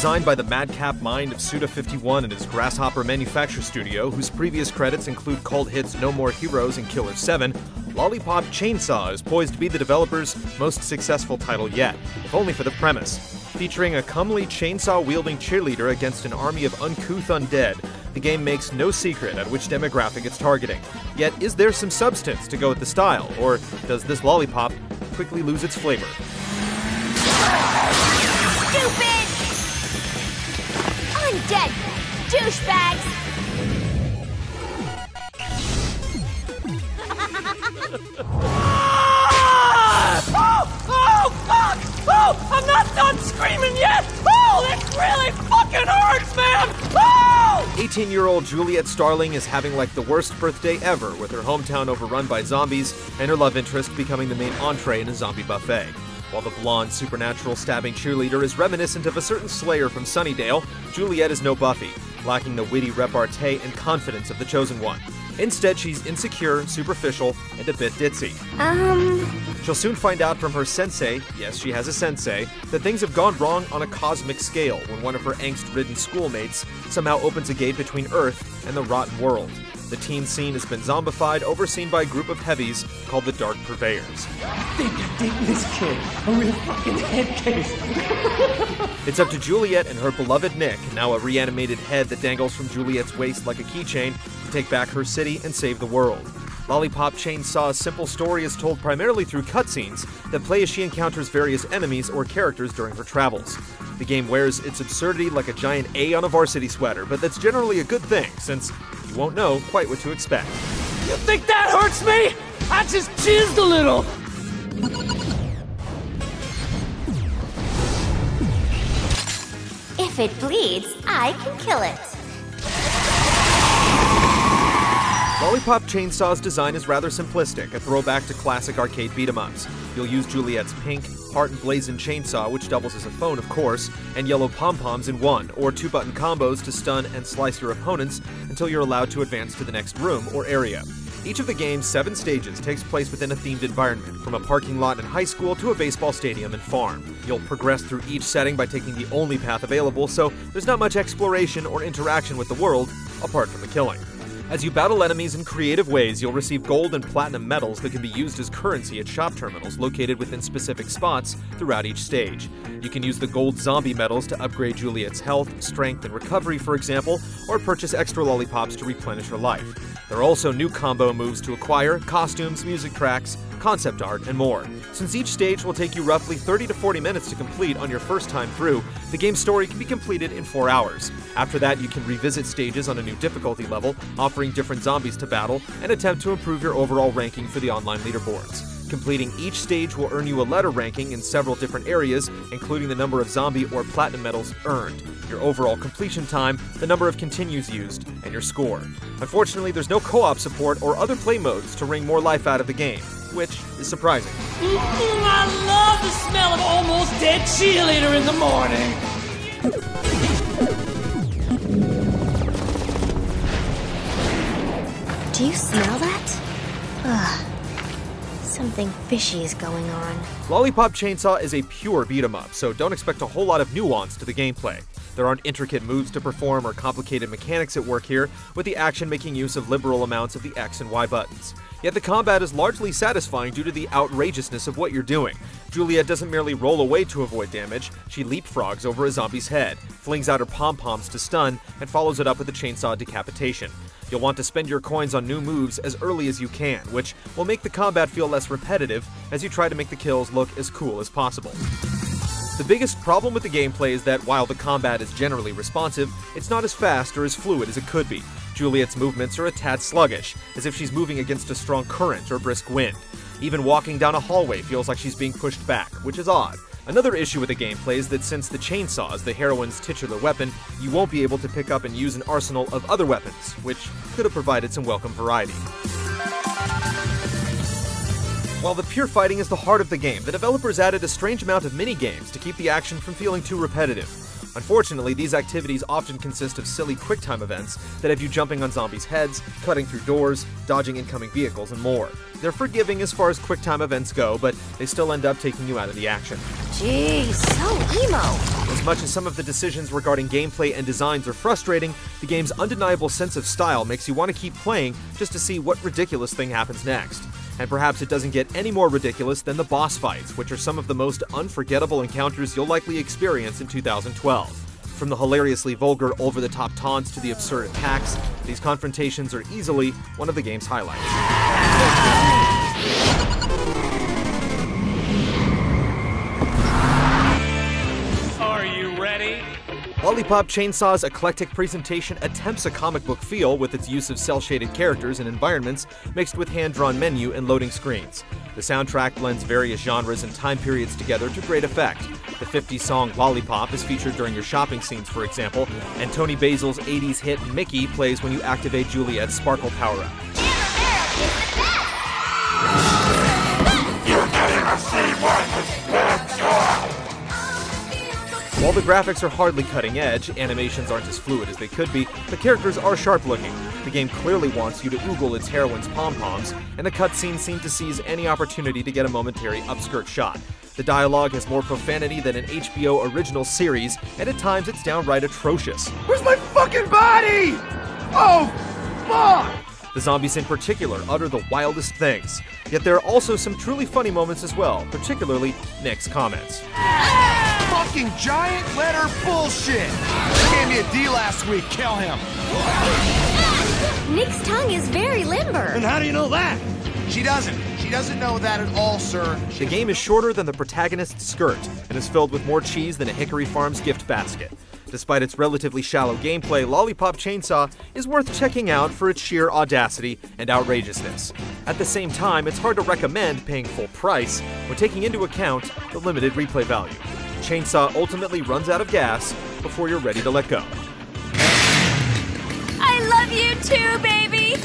designed by the madcap mind of Suda51 and his Grasshopper manufacture studio, whose previous credits include cult hits No More Heroes and Killer 7, Lollipop Chainsaw is poised to be the developer's most successful title yet, if only for the premise. Featuring a comely chainsaw-wielding cheerleader against an army of uncouth undead, the game makes no secret at which demographic it's targeting. Yet, is there some substance to go with the style, or does this lollipop quickly lose its flavor? Stupid! Undead douchebags! Oh, fuck! Oh, I'm not done screaming yet! Oh, this really fucking hurts, man! Oh! 18-year-old Juliet Starling is having like the worst birthday ever, with her hometown overrun by zombies and her love interest becoming the main entree in a zombie buffet. While the blonde, supernatural stabbing cheerleader is reminiscent of a certain Slayer from Sunnydale, Juliet is no Buffy, lacking the witty repartee and confidence of the Chosen One. Instead, she's insecure, superficial, and a bit ditzy. She'll soon find out from her sensei, yes, she has a sensei, that things have gone wrong on a cosmic scale when one of her angst-ridden schoolmates somehow opens a gate between Earth and the rotten world. The teen scene has been zombified, overseen by a group of heavies called the Dark Purveyors. I think you're dating this kid. A real fucking head case. It's up to Juliet and her beloved Nick, now a reanimated head that dangles from Juliet's waist like a keychain, to take back her city and save the world. Lollipop Chainsaw's simple story is told primarily through cutscenes that play as she encounters various enemies or characters during her travels. The game wears its absurdity like a giant A on a varsity sweater, but that's generally a good thing, since you won't know quite what to expect. You think that hurts me? I just jizzed a little. If it bleeds, I can kill it. Lollipop Chainsaw's design is rather simplistic, a throwback to classic arcade beat-em-ups. You'll use Juliet's pink, heart-emblazoned chainsaw, which doubles as a phone, of course, and yellow pom-poms in one, or two-button combos to stun and slice your opponents until you're allowed to advance to the next room or area. Each of the game's 7 stages takes place within a themed environment, from a parking lot in high school to a baseball stadium and farm. You'll progress through each setting by taking the only path available, so there's not much exploration or interaction with the world, apart from the killing. As you battle enemies in creative ways, you'll receive gold and platinum medals that can be used as currency at shop terminals located within specific spots throughout each stage. You can use the gold zombie medals to upgrade Juliet's health, strength, and recovery, for example, or purchase extra lollipops to replenish her life. There are also new combo moves to acquire, costumes, music tracks, concept art, and more. Since each stage will take you roughly 30 to 40 minutes to complete on your first time through, the game's story can be completed in 4 hours. After that, you can revisit stages on a new difficulty level, offering different zombies to battle, and attempt to improve your overall ranking for the online leaderboards. Completing each stage will earn you a letter ranking in several different areas, including the number of zombie or platinum medals earned, your overall completion time, the number of continues used, and your score. Unfortunately, there's no co-op support or other play modes to wring more life out of the game, which is surprising. I love the smell of almost dead cheerleader in the morning. Do you smell that? Ugh. Something fishy is going on. Lollipop Chainsaw is a pure beat-em-up, so don't expect a whole lot of nuance to the gameplay. There aren't intricate moves to perform or complicated mechanics at work here, with the action making use of liberal amounts of the X and Y buttons. Yet the combat is largely satisfying due to the outrageousness of what you're doing. Juliet doesn't merely roll away to avoid damage, she leapfrogs over a zombie's head, flings out her pom-poms to stun, and follows it up with a chainsaw decapitation. You'll want to spend your coins on new moves as early as you can, which will make the combat feel less repetitive as you try to make the kills look as cool as possible. The biggest problem with the gameplay is that while the combat is generally responsive, it's not as fast or as fluid as it could be. Juliet's movements are a tad sluggish, as if she's moving against a strong current or brisk wind. Even walking down a hallway feels like she's being pushed back, which is odd. Another issue with the gameplay is that since the chainsaw is the heroine's titular weapon, you won't be able to pick up and use an arsenal of other weapons, which could have provided some welcome variety. While the pure fighting is the heart of the game, the developers added a strange amount of mini-games to keep the action from feeling too repetitive. Unfortunately, these activities often consist of silly QuickTime events that have you jumping on zombies' heads, cutting through doors, dodging incoming vehicles, and more. They're forgiving as far as QuickTime events go, but they still end up taking you out of the action. Jeez, so emo. As much as some of the decisions regarding gameplay and designs are frustrating, the game's undeniable sense of style makes you want to keep playing just to see what ridiculous thing happens next. And perhaps it doesn't get any more ridiculous than the boss fights, which are some of the most unforgettable encounters you'll likely experience in 2012. From the hilariously vulgar, over-the-top taunts to the absurd attacks, these confrontations are easily one of the game's highlights. Are you ready? Lollipop Chainsaw's eclectic presentation attempts a comic book feel with its use of cel-shaded characters and environments mixed with hand-drawn menu and loading screens. The soundtrack blends various genres and time periods together to great effect. The 50s song Lollipop is featured during your shopping scenes, for example, and Tony Basil's 80s hit Mickey plays when you activate Juliet's sparkle power-up. While the graphics are hardly cutting edge, animations aren't as fluid as they could be, the characters are sharp looking. The game clearly wants you to oogle its heroine's pom-poms, and the cutscenes seem to seize any opportunity to get a momentary upskirt shot. The dialogue has more profanity than an HBO original series, and at times it's downright atrocious. Where's my fucking body? Oh, fuck! The zombies in particular utter the wildest things. Yet there are also some truly funny moments as well, particularly Nick's comments. Fucking giant letter bullshit! Gave me a D last week, kill him! Nick's tongue is very limber. And how do you know that? She doesn't know that at all, sir. The game is shorter than the protagonist's skirt, and is filled with more cheese than a Hickory Farms gift basket. Despite its relatively shallow gameplay, Lollipop Chainsaw is worth checking out for its sheer audacity and outrageousness. At the same time, it's hard to recommend paying full price when taking into account the limited replay value. Chainsaw ultimately runs out of gas before you're ready to let go. I love you too, baby!